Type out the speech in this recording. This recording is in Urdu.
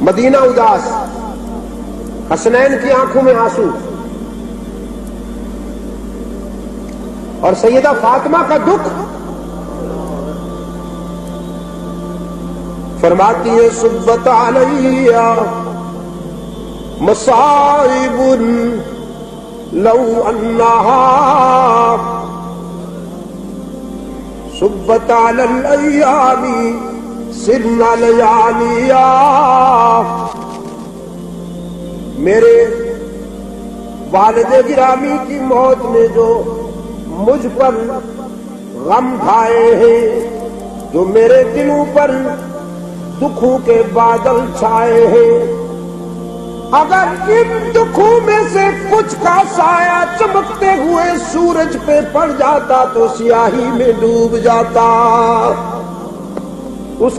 مدینہ اداس، حسنین کی آنکھوں میں آنسو، اور سیدہ فاطمہ کا دکھ۔ فرماتی ہے صبت علیہ مصائب لو انہا صبت علی الایام سرنا لیالیا۔ میرے والد گرامی کی موت نے جو مجھ پر غم ڈھائے ہیں، جو میرے دلوں پر دکھوں کے بادل چھائے ہیں، اگر ان دکھوں میں سے کچھ کا سایہ چمکتے ہوئے سورج پہ پڑ جاتا تو سیاہی میں ڈوب جاتا۔